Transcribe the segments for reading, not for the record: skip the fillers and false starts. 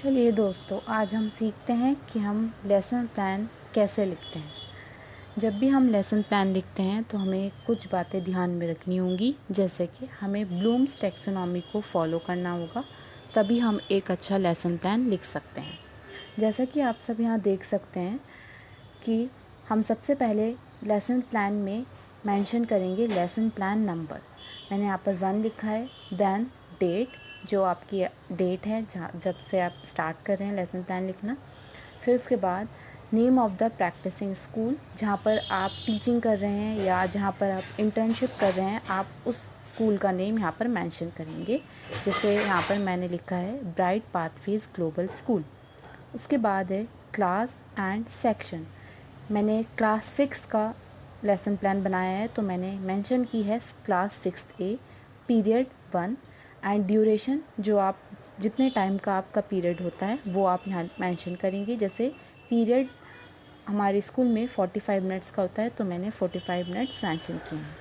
चलिए दोस्तों, आज हम सीखते हैं कि हम लेसन प्लान कैसे लिखते हैं। जब भी हम लेसन प्लान लिखते हैं तो हमें कुछ बातें ध्यान में रखनी होंगी, जैसे कि हमें ब्लूम्स टैक्सोनॉमी को फॉलो करना होगा, तभी हम एक अच्छा लेसन प्लान लिख सकते हैं। जैसा कि आप सब यहाँ देख सकते हैं कि हम सबसे पहले लेसन प्लान में मेंशन करेंगे लेसन प्लान नंबर। मैंने यहाँ पर 1 लिखा है। देन डेट, जो आपकी डेट है जब से आप स्टार्ट कर रहे हैं लेसन प्लान लिखना। फिर उसके बाद name of the practising school, जहाँ पर आप टीचिंग कर रहे हैं या जहाँ पर आप इंटर्नशिप कर रहे हैं, आप उस स्कूल का नेम यहाँ पर मेंशन करेंगे। जैसे यहाँ पर मैंने लिखा है ब्राइट पाथवेज ग्लोबल स्कूल। उसके बाद है क्लास एंड सेक्शन। मैंने क्लास 6 का लेसन प्लान बनाया है, तो मैंने मेंशन की है class 6A, period 1 and duration, जो आप जितने टाइम का आपका पीरियड होता है वो आप यहाँ मेंशन करेंगे। जैसे पीरियड हमारे स्कूल में 45 मिनट्स का होता है, तो मैंने 45 मिनट्स मेंशन किए हैं।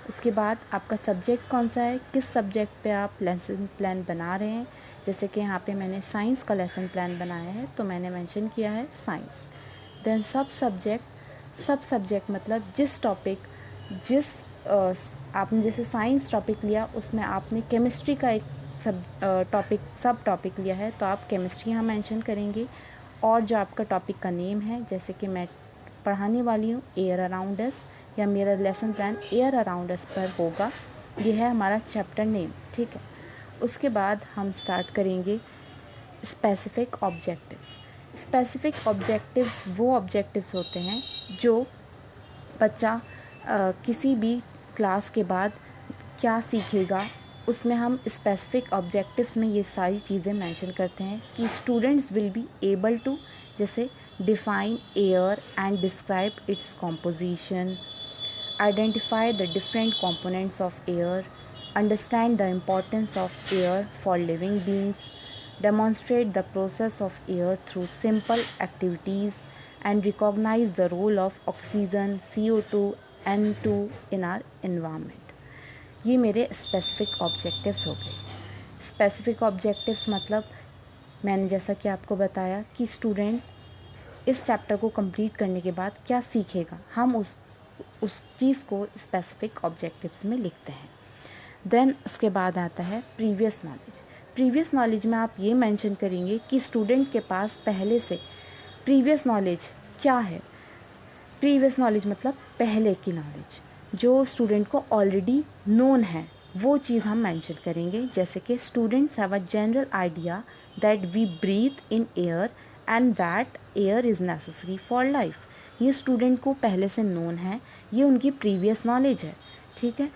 उसके बाद आपका सब्जेक्ट कौन सा है, किस सब्जेक्ट पे आप लेसन प्लान बना रहे हैं। जैसे कि यहाँ पे मैंने साइंस का लेसन प्लान बनाया है, तो मैंने मेंशन किया है साइंस। देन सब सब्जेक्ट मतलब जिस टॉपिक आपने जैसे साइंस टॉपिक लिया, उसमें आपने केमिस्ट्री का एक सब टॉपिक लिया है, तो आप केमिस्ट्री यहाँ मेंशन करेंगे। और जो आपका टॉपिक का नेम है, जैसे कि मैं पढ़ाने वाली हूँ एयर अराउंड अस, या मेरा लेसन प्लान एयर अराउंड अस पर होगा, ये है हमारा चैप्टर नेम, ठीक है। उसके बाद हम स्टार्ट करेंगे स्पेसिफिक ऑब्जेक्टिव्स। स्पेसिफिक ऑब्जेक्टिव्स वो ऑब्जेक्टिव्स होते हैं जो बच्चा किसी भी क्लास के बाद क्या सीखेगा, उसमें हम स्पेसिफिक ऑब्जेक्टिव्स में ये सारी चीज़ें मेंशन करते हैं कि students will be able to, जैसे define air and describe its composition, identify the different components of air, understand the importance of air for living beings, demonstrate the process of air through simple activities, and recognize the role of oxygen, CO2, N2 in our environment. ये मेरे specific objectives हो गए। Specific objectives मतलब मैंने जैसा कि आपको बताया कि स्टूडेंट इस चैप्टर को कंप्लीट करने के बाद क्या सीखेगा, हम उस चीज़ को स्पेसिफिक ऑब्जेक्टिव्स में लिखते हैं। देन उसके बाद आता है प्रीवियस नॉलेज। प्रीवियस नॉलेज में आप ये मेंशन करेंगे कि स्टूडेंट के पास पहले से प्रीवियस नॉलेज क्या है। प्रीवियस नॉलेज मतलब पहले की नॉलेज, जो स्टूडेंट को ऑलरेडी नोन है, वो चीज़ हम मेंशन करेंगे। जैसे कि students have a general idea that we breathe in air and that air is necessary for life. ये स्टूडेंट को पहले से नोन है, ये उनकी प्रीवियस नॉलेज है, ठीक है,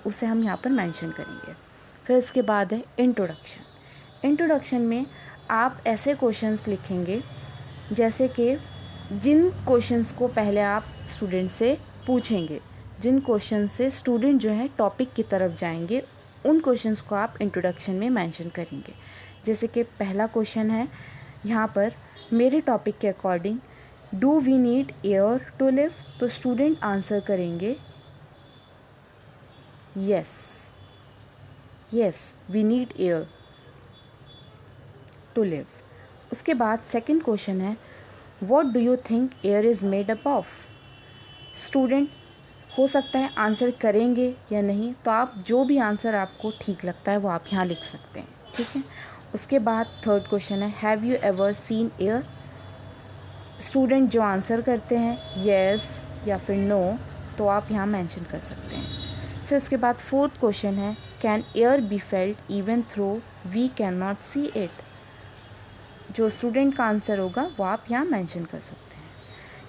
उसे हम यहाँ पर मेंशन करेंगे। फिर उसके बाद है इंट्रोडक्शन। इंट्रोडक्शन में आप ऐसे क्वेश्चंस लिखेंगे जैसे कि जिन क्वेश्चंस को पहले आप स्टूडेंट से पूछेंगे, जिन क्वेश्चन से स्टूडेंट जो है टॉपिक की तरफ जाएंगे, उन क्वेश्चंस को आप इंट्रोडक्शन में मेंशन करेंगे। जैसे कि पहला क्वेश्चन है यहाँ पर मेरे टॉपिक के according, do we need air to live, तो स्टूडेंट आंसर करेंगे yes we need air to live। उसके बाद सेकंड क्वेश्चन है what do you think air is made up of। Student हो सकता है आंसर करेंगे या नहीं, तो आप जो भी आंसर आपको ठीक लगता है वो आप यहाँ लिख सकते हैं, ठीक है। उसके बाद थर्ड क्वेश्चन है have you ever seen air. Student जो आंसर करते हैं yes या फिर no, तो आप यहाँ मेंशन कर सकते हैं। फिर उसके बाद फोर्थ क्वेश्चन है can air be felt even though we can not see it. जो स्टूडेंट का आंसर होगा वो आप यहाँ मेंशन कर सकते हैं।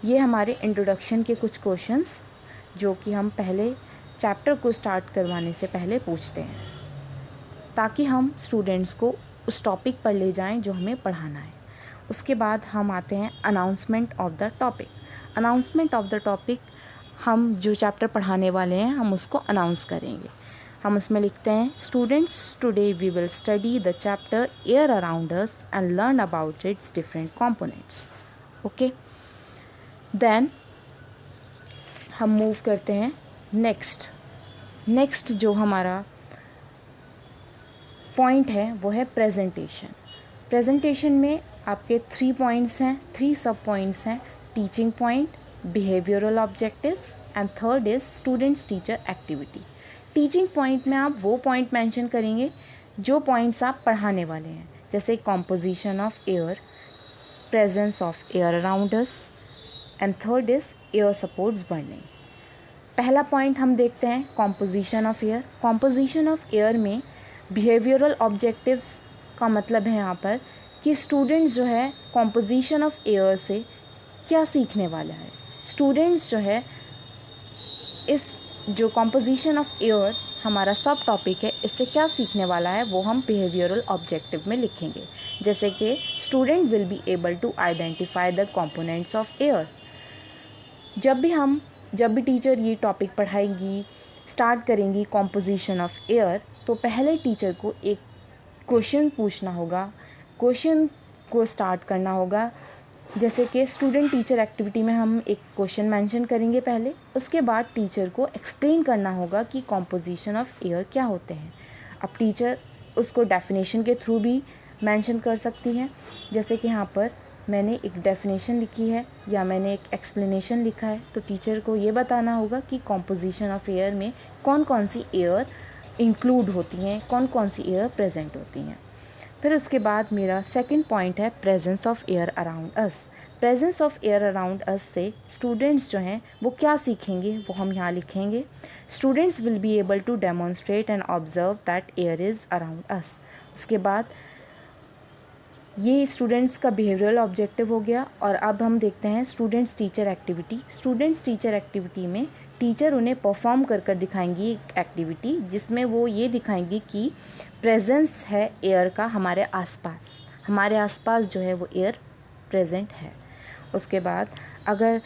ये हमारे इंट्रोडक्शन के कुछ क्वेश्चंस जो कि हम पहले चैप्टर को स्टार्ट करवाने से पहले पूछते हैं, ताकि हम स्टूडेंट्स को उस टॉपिक पर ले जाएं जो हमें पढ़ाना है। उसके बाद हम आते हैं announcement of the topic. Announcement of the topic, हम जो चैप्टर पढ़ाने वाले हैं हम उसको अनाउंस करेंगे। हम उसमें लिखते हैं students today we will study the chapter air around us and learn about its different components. Okay, then हम मूव करते हैं नेक्स्ट जो हमारा पॉइंट है वो है प्रेजेंटेशन। प्रेजेंटेशन में आपके 3 पॉइंट्स हैं, 3 सब पॉइंट्स हैं। Teaching point, behavioural objectives and third is students teacher activity. Teaching point में आप वो पॉइंट मेंशन करेंगे जो पॉइंट्स आप पढ़ाने वाले हैं, जैसे composition of air, presence of air around us and third is air supports burning. पहला पॉइंट हम देखते हैं composition of air. Composition of air में बिहेवियरल ऑब्जेक्टिव्स का मतलब है यहाँ पर कि स्टूडेंट्स जो है कॉम्पोजिशन ऑफ एयर से क्या सीखने वाला है। स्टूडेंट्स जो है इस जो कॉम्पोजिशन ऑफ एयर हमारा सब टॉपिक है, इससे क्या सीखने वाला है वो हम बिहेवियरल ऑब्जेक्टिव में लिखेंगे। जैसे कि student will be able to identify the components of air. जब भी टीचर ये टॉपिक पढ़ाएंगी, स्टार्ट करेंगी कॉम्पोजिशन ऑफ एयर, तो पहले टीचर को एक क्वेश्चन पूछना होगा, क्वेश्चन को स्टार्ट करना होगा। जैसे कि स्टूडेंट टीचर एक्टिविटी में हम एक क्वेश्चन मेंशन करेंगे पहले, उसके बाद टीचर को एक्सप्लेन करना होगा कि कॉम्पोजिशन ऑफ एयर क्या होते हैं। अब टीचर उसको डेफिनेशन के थ्रू भी मेंशन कर सकती है, जैसे कि यहाँ पर मैंने एक डेफिनेशन लिखी है या मैंने एक एक्सप्लेनेशन लिखा है, तो टीचर को ये बताना होगा कि कॉम्पोजिशन ऑफ एयर में कौन कौन सी एयर इंक्लूड होती हैं, कौन कौन सी एयर प्रेजेंट होती हैं। फिर उसके बाद मेरा सेकंड पॉइंट है presence of air around us. Presence of air around अस से स्टूडेंट्स जो हैं वो क्या सीखेंगे वो हम यहाँ लिखेंगे। Students will be able to demonstrate and observe that air is around us. उसके बाद ये स्टूडेंट्स का बिहेवियरल ऑब्जेक्टिव हो गया। और अब हम देखते हैं students teacher activity. Students teacher activity में टीचर उन्हें परफॉर्म कर दिखाएंगी एक एक्टिविटी, जिसमें वो ये दिखाएंगी कि प्रेजेंस है एयर का हमारे आसपास जो है वो एयर प्रेजेंट है। उसके बाद अगर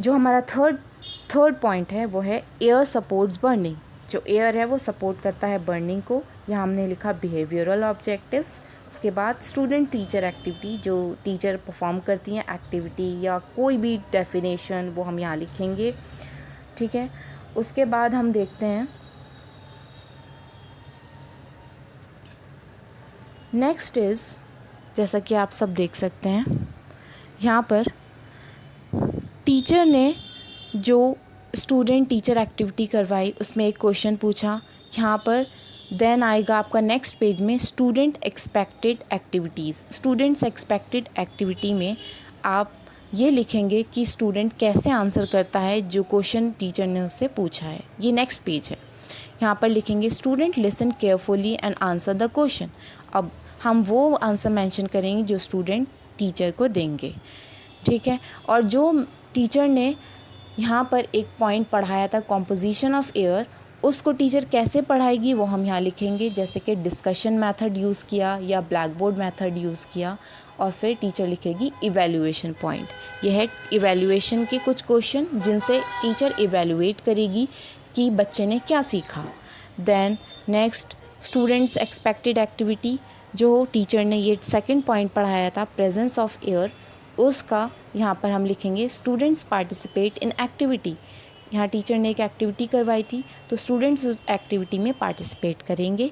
जो हमारा थर्ड पॉइंट है वो है एयर सपोर्ट्स बर्निंग। जो एयर है वो सपोर्ट करता है बर्निंग को, यहाँ हमने लिखा बिहेवियरल ऑब्जेक्टिव्स। उसके बाद स्टूडेंट टीचर एक्टिविटी, जो टीचर परफॉर्म करती हैं एक्टिविटी या कोई भी डेफिनेशन वो हम यहाँ लिखेंगे, ठीक है। उसके बाद हम देखते हैं नेक्स्ट इज़, जैसा कि आप सब देख सकते हैं यहाँ पर टीचर ने जो स्टूडेंट टीचर एक्टिविटी करवाई उसमें एक क्वेश्चन पूछा। यहाँ पर देन आएगा आपका नेक्स्ट पेज में student expected activities. Students expected activity में आप ये लिखेंगे कि स्टूडेंट कैसे आंसर करता है जो क्वेश्चन टीचर ने उससे पूछा है। ये नेक्स्ट पेज है। यहाँ पर लिखेंगे student listen carefully and answer the question. अब हम वो आंसर मेंशन करेंगे जो स्टूडेंट टीचर को देंगे, ठीक है। और जो टीचर ने यहाँ पर एक पॉइंट पढ़ाया था कॉम्पोजिशन ऑफ एयर, उसको टीचर कैसे पढ़ाएगी वो हम यहाँ लिखेंगे, जैसे कि डिस्कशन मेथड यूज़ किया या ब्लैक बोर्ड मेथड यूज़ किया। और फिर टीचर लिखेगी इवैल्यूएशन पॉइंट। यह है इवैल्यूएशन के कुछ क्वेश्चन जिनसे टीचर इवैल्यूएट करेगी कि बच्चे ने क्या सीखा। Then next students expected activity, जो टीचर ने ये सेकंड पॉइंट पढ़ाया था प्रेजेंस ऑफ एयर, उसका यहाँ पर हम लिखेंगे स्टूडेंट्स पार्टिसिपेट इन एक्टिविटी। यहाँ टीचर ने एक एक्टिविटी करवाई थी तो स्टूडेंट्स उस एक्टिविटी में पार्टिसिपेट करेंगे।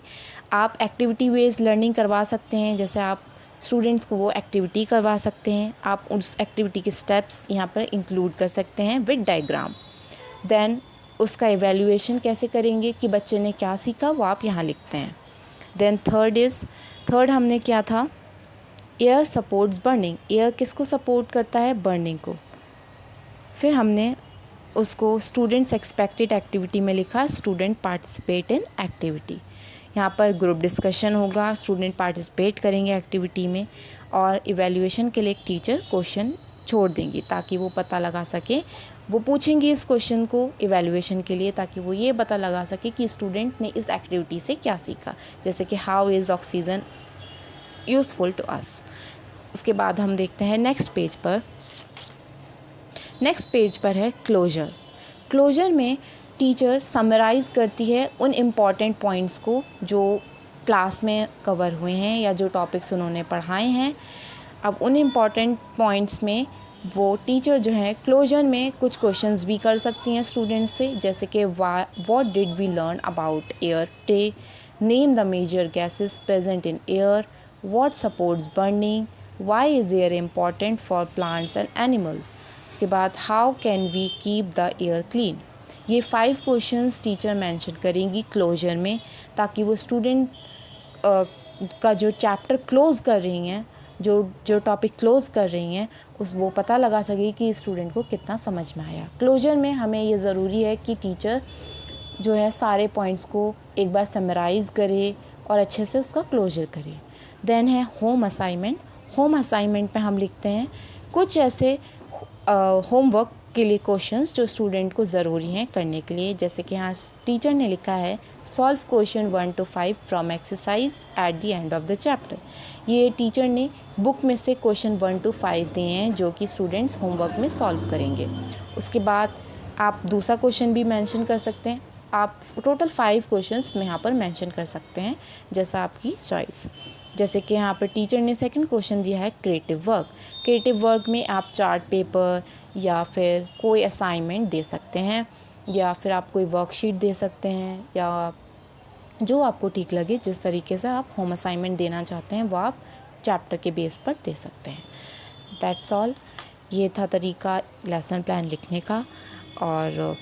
आप एक्टिविटी बेस्ड लर्निंग करवा सकते हैं, जैसे आप स्टूडेंट्स को वो एक्टिविटी करवा सकते हैं। आप उस एक्टिविटी के स्टेप्स यहाँ पर इंक्लूड कर सकते हैं विद डायग्राम। देन उसका इवैल्यूएशन कैसे करेंगे कि बच्चे ने क्या सीखा वो आप यहाँ लिखते हैं। देन थर्ड हमने क्या था, एयर सपोर्ट्स बर्निंग। एयर किसको सपोर्ट करता है, बर्निंग को। फिर हमने उसको स्टूडेंट्स एक्सपेक्टेड एक्टिविटी में लिखा स्टूडेंट पार्टिसिपेट इन एक्टिविटी। यहाँ पर ग्रुप डिस्कशन होगा, स्टूडेंट पार्टिसिपेट करेंगे एक्टिविटी में और इवैल्यूएशन के लिए एक टीचर क्वेश्चन छोड़ देंगी ताकि वो पता लगा सके, वो पूछेंगी इस क्वेश्चन को इवैल्यूएशन के लिए ताकि वो ये पता लगा सके कि स्टूडेंट ने इस एक्टिविटी से क्या सीखा, जैसे कि how is oxygen useful to us. उसके बाद हम देखते हैं नेक्स्ट पेज पर है क्लोजर। क्लोजर में टीचर समराइज़ करती है उन इम्पॉर्टेंट पॉइंट्स को जो क्लास में कवर हुए हैं या जो टॉपिक्स उन्होंने पढ़ाए हैं। अब उन इम्पॉर्टेंट पॉइंट्स में वो टीचर जो है क्लोजर में कुछ क्वेश्चंस भी कर सकती हैं स्टूडेंट्स से, जैसे कि what did we learn about air today, name the major gases present in air, what supports burning, why is air important for plants and animals. उसके बाद how can we keep the air clean. ये 5 questions teacher mention करेंगी closure में, ताकि वो student का जो chapter close कर रही हैं, जो टॉपिक क्लोज़ कर रही हैं, वो पता लगा सके कि स्टूडेंट को कितना समझ में आया। क्लोजर में हमें ये ज़रूरी है कि टीचर जो है सारे पॉइंट्स को एक बार समराइज़ करे और अच्छे से उसका क्लोजर करे। देन है होम असाइनमेंट। होम असाइनमेंट पे हम लिखते हैं कुछ ऐसे होमवर्क के लिए क्वेश्चंस जो स्टूडेंट को ज़रूरी हैं करने के लिए। जैसे कि यहाँ टीचर ने लिखा है solve question 1 to 5 from exercise at the end of the chapter. ये टीचर ने बुक में से क्वेश्चन 1 to 5 दिए हैं जो कि स्टूडेंट्स होमवर्क में सॉल्व करेंगे। उसके बाद आप दूसरा क्वेश्चन भी मेंशन कर सकते हैं। आप टोटल 5 क्वेश्चंस में यहाँ पर मेंशन कर सकते हैं, जैसा आपकी चॉइस। जैसे कि यहाँ पर टीचर ने सेकंड क्वेश्चन दिया है क्रिएटिव वर्क। क्रिएटिव वर्क में आप चार्ट पेपर या फिर कोई असाइनमेंट दे सकते हैं, या फिर आप कोई वर्कशीट दे सकते हैं, या जो आपको ठीक लगे, जिस तरीके से आप होम असाइनमेंट देना चाहते हैं वो आप चैप्टर के बेस पर दे सकते हैं। That's all. ये था तरीका लेसन प्लान लिखने का। और